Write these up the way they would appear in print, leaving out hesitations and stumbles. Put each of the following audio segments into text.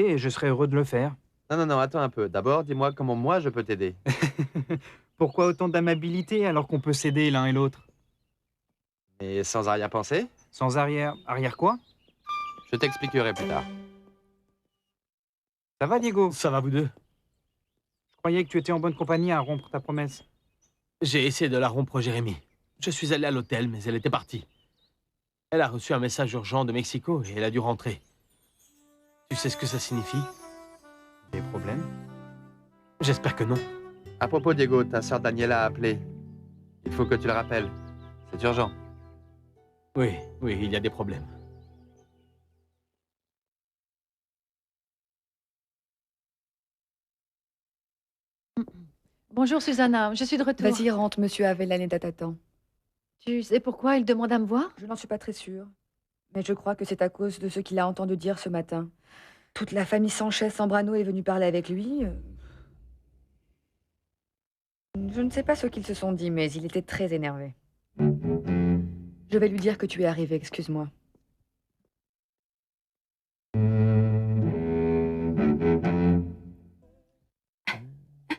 Et je serais heureux de le faire. Non, non, non, attends un peu. D'abord, dis-moi comment moi je peux t'aider. Pourquoi autant d'amabilité alors qu'on peut s'aider l'un et l'autre? Mais sans arrière-pensée, Sans arrière. Arrière quoi? je t'expliquerai plus tard. Ça va, Diego? Ça va, vous deux? Je croyais que tu étais en bonne compagnie à rompre ta promesse. J'ai essayé de la rompre, Jérémy. Je suis allé à l'hôtel, mais elle était partie. Elle a reçu un message urgent de Mexico et elle a dû rentrer. Tu sais ce que ça signifie? Des problèmes? J'espère que non. À propos, Diego, ta sœur Daniela a appelé. Il faut que tu le rappelles. C'est urgent. Oui, oui, il y a des problèmes. Bonjour Susanna, je suis de retour. Vas-y, rentre, monsieur Avellaneda t'attend. Tu sais pourquoi il demande à me voir? Je n'en suis pas très sûre. Mais je crois que c'est à cause de ce qu'il a entendu dire ce matin. Toute la famille Sanchez-Sambrano est venue parler avec lui. Je ne sais pas ce qu'ils se sont dit, mais il était très énervé. Je vais lui dire que tu es arrivé, excuse-moi.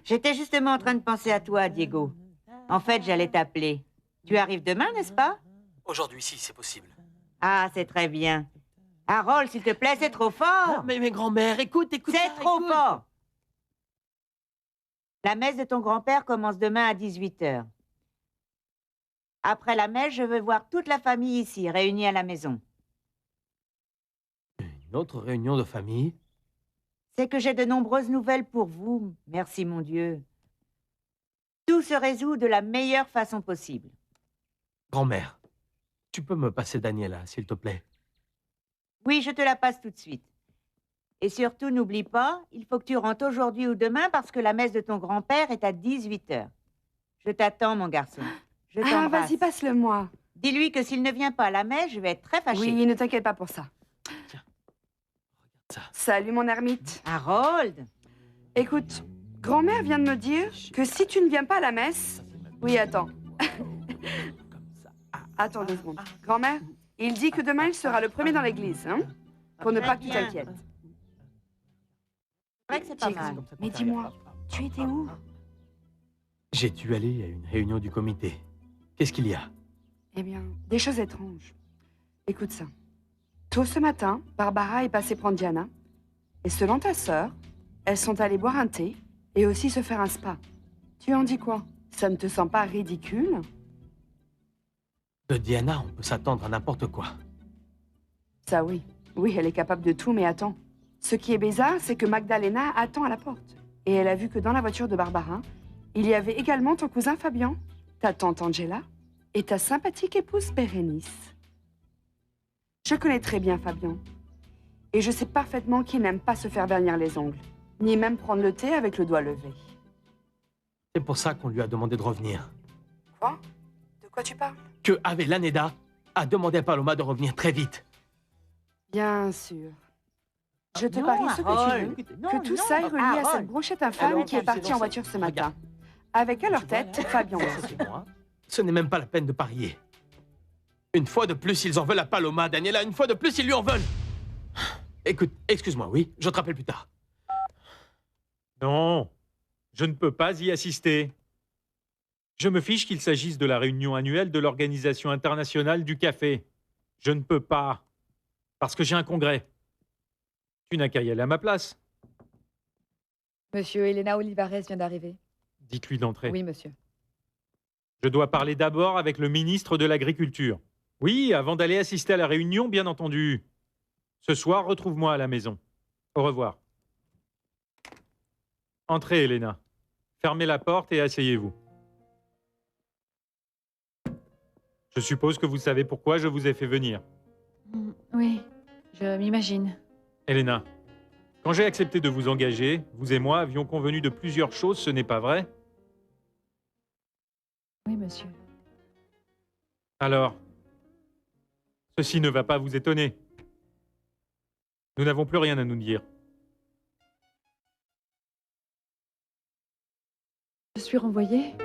J'étais justement en train de penser à toi, Diego. En fait, j'allais t'appeler. Tu arrives demain, n'est-ce pas? Aujourd'hui, si, c'est possible. Ah, c'est très bien. Harold, s'il te plaît, c'est trop fort. Mais grand-mère, écoute C'est ça, trop écoute. fort. La messe de ton grand-père commence demain à 18 h. Après la messe, je veux voir toute la famille ici, réunie à la maison. Une autre réunion de famille? C'est que j'ai de nombreuses nouvelles pour vous, merci mon Dieu. Tout se résout de la meilleure façon possible. Grand-mère, tu peux me passer Daniela, s'il te plaît? Oui, je te la passe tout de suite. Et surtout, n'oublie pas, il faut que tu rentres aujourd'hui ou demain parce que la messe de ton grand-père est à 18 h. Je t'attends, mon garçon. Je Ah, t'embrasse. vas-y, passe-le-moi. Dis-lui que s'il ne vient pas à la messe, je vais être très fâchée. Oui, ne t'inquiète pas pour ça. Tiens, regarde ça. Salut, mon ermite. Harold! Écoute, grand-mère vient de me dire que si tu ne viens pas à la messe... Oui, attends. Comme ça. Attends 2 secondes. Grand-mère, il dit que demain, il sera le premier dans l'église, hein? Pour ne Très pas que tu bien. t'inquiètes. C'est vrai que c'est pas Diego, mal. mais dis-moi, tu étais où? J'ai dû aller à une réunion du comité. Qu'est-ce qu'il y a? Eh bien, des choses étranges. Écoute ça. Tôt ce matin, Barbara est passée prendre Diana. Et selon ta sœur, elles sont allées boire un thé et aussi se faire un spa. Tu en dis quoi? Ça ne te sent pas ridicule? De Diana, on peut s'attendre à n'importe quoi. Ça oui. Oui, elle est capable de tout, mais attends. Ce qui est bizarre, c'est que Magdalena attend à la porte. Et elle a vu que dans la voiture de Barbara, il y avait également ton cousin Fabian, ta tante Angela et ta sympathique épouse Bérénice. Je connais très bien Fabian. Et je sais parfaitement qu'il n'aime pas se faire vernir les ongles, ni même prendre le thé avec le doigt levé. C'est pour ça qu'on lui a demandé de revenir. Quoi? De quoi tu parles? Que Avellaneda a demandé à Paloma de revenir très vite. Bien sûr. Je te Non, parie ce que tu Harold. veux, Non, que tout non, ça est relié à cette Harold. brochette infâme Alors, qui est partie en voiture ce matin. Avec à leur tête Fabian aussi. C'est moi. Ce n'est même pas la peine de parier. Une fois de plus, ils en veulent à Paloma, Daniela. Une fois de plus, ils lui en veulent. Écoute, excuse-moi, oui, je te rappelle plus tard. Non, je ne peux pas y assister. Je me fiche qu'il s'agisse de la réunion annuelle de l'Organisation internationale du café. Je ne peux pas, parce que j'ai un congrès. Tu n'as qu'à y aller à ma place. Monsieur Elena Olivares vient d'arriver. Dites-lui d'entrer. Oui, monsieur. Je dois parler d'abord avec le ministre de l'Agriculture. Oui, avant d'aller assister à la réunion, bien entendu. Ce soir, retrouve-moi à la maison. Au revoir. Entrez, Elena. Fermez la porte et asseyez-vous. Je suppose que vous savez pourquoi je vous ai fait venir. Oui, je m'imagine. Elena, quand j'ai accepté de vous engager, vous et moi avions convenu de plusieurs choses, ce n'est pas vrai? Oui, monsieur. Alors, ceci ne va pas vous étonner. Nous n'avons plus rien à nous dire. Je suis renvoyée?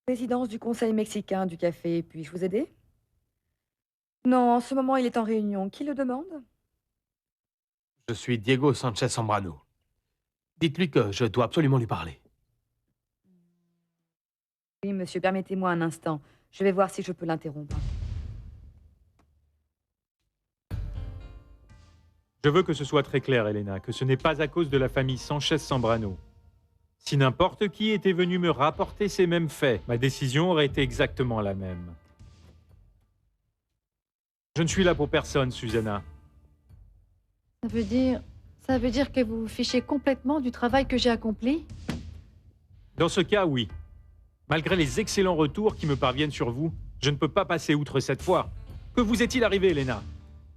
Présidence du Conseil mexicain du café. Puis-je vous aider? Non, en ce moment, il est en réunion. Qui le demande? Je suis Diego Sanchez Zambrano. Dites-lui que je dois absolument lui parler. Oui, monsieur, permettez-moi un instant. Je vais voir si je peux l'interrompre. Je veux que ce soit très clair, Elena, que ce n'est pas à cause de la famille Sanchez Zambrano. Si n'importe qui était venu me rapporter ces mêmes faits, ma décision aurait été exactement la même. Je ne suis là pour personne, Susanna. Ça veut dire que vous vous fichez complètement du travail que j'ai accompli? Dans ce cas, oui. Malgré les excellents retours qui me parviennent sur vous, je ne peux pas passer outre cette fois. Que vous est-il arrivé, Elena?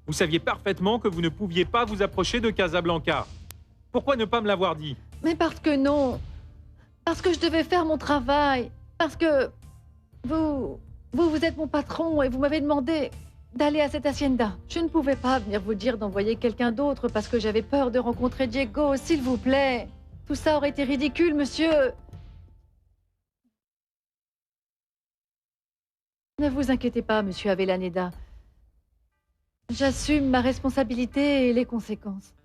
Vous saviez parfaitement que vous ne pouviez pas vous approcher de Casablanca. Pourquoi ne pas me l'avoir dit? Mais parce que non. Parce que je devais faire mon travail. Parce que vous êtes mon patron et vous m'avez demandé d'aller à cette hacienda. Je ne pouvais pas venir vous dire d'envoyer quelqu'un d'autre parce que j'avais peur de rencontrer Diego, s'il vous plaît. Tout ça aurait été ridicule, monsieur. Ne vous inquiétez pas, monsieur Avellaneda. J'assume ma responsabilité et les conséquences.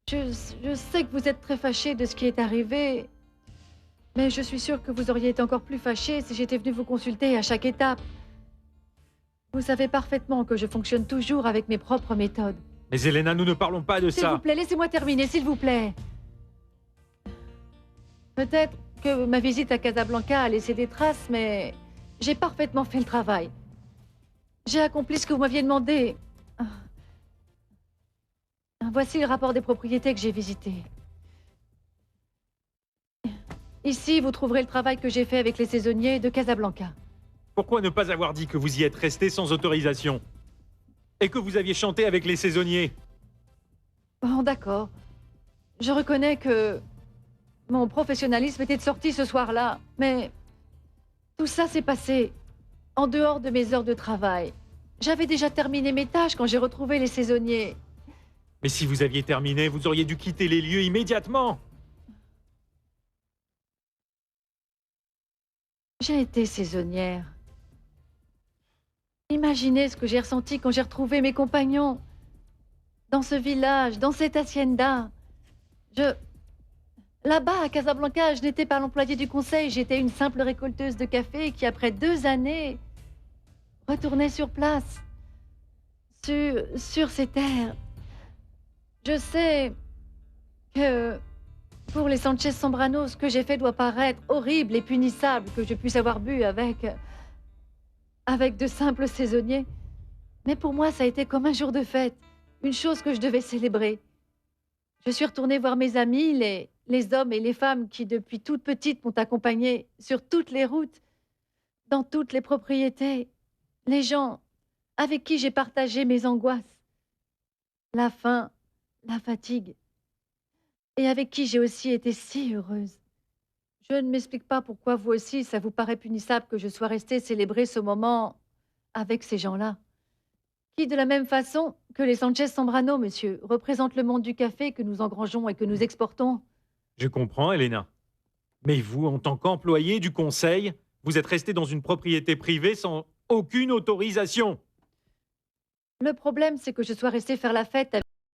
Je sais que vous êtes très fâché de ce qui est arrivé, mais je suis sûre que vous auriez été encore plus fâché si j'étais venue vous consulter à chaque étape. Vous savez parfaitement que je fonctionne toujours avec mes propres méthodes. Mais Elena, nous ne parlons pas de S'il ça. vous plaît, laissez-moi terminer, s'il vous plaît. Peut-être que ma visite à Casablanca a laissé des traces, mais j'ai parfaitement fait le travail. J'ai accompli ce que vous m'aviez demandé. Voici le rapport des propriétés que j'ai visitées. Ici, vous trouverez le travail que j'ai fait avec les saisonniers de Casablanca. Pourquoi ne pas avoir dit que vous y êtes resté sans autorisation? Et que vous aviez chanté avec les saisonniers? Bon, d'accord. Je reconnais que mon professionnalisme était de sortie ce soir-là, mais tout ça s'est passé en dehors de mes heures de travail. J'avais déjà terminé mes tâches quand j'ai retrouvé les saisonniers. Mais si vous aviez terminé, vous auriez dû quitter les lieux immédiatement. J'ai été saisonnière. Imaginez ce que j'ai ressenti quand j'ai retrouvé mes compagnons. Dans ce village, dans cette hacienda. Là-bas, à Casablanca, je n'étais pas l'employée du conseil, j'étais une simple récolteuse de café qui, après 2 années, retournait sur place, sur ces terres. Je sais que pour les Sanchez Zambrano, ce que j'ai fait doit paraître horrible et punissable, que je puisse avoir bu avec de simples saisonniers. Mais pour moi, ça a été comme un jour de fête, une chose que je devais célébrer. Je suis retournée voir mes amis, les hommes et les femmes qui, depuis toute petite, m'ont accompagnée sur toutes les routes, dans toutes les propriétés, les gens avec qui j'ai partagé mes angoisses, la faim, la fatigue, et avec qui j'ai aussi été si heureuse. Je ne m'explique pas pourquoi vous aussi, ça vous paraît punissable que je sois restée célébrer ce moment avec ces gens-là, qui, de la même façon que les Sanchez Zambrano, monsieur, représentent le monde du café que nous engrangeons et que nous exportons. Je comprends, Elena. Mais vous, en tant qu'employé du conseil, vous êtes resté dans une propriété privée sans aucune autorisation. Le problème, c'est que je sois restée faire la fête avec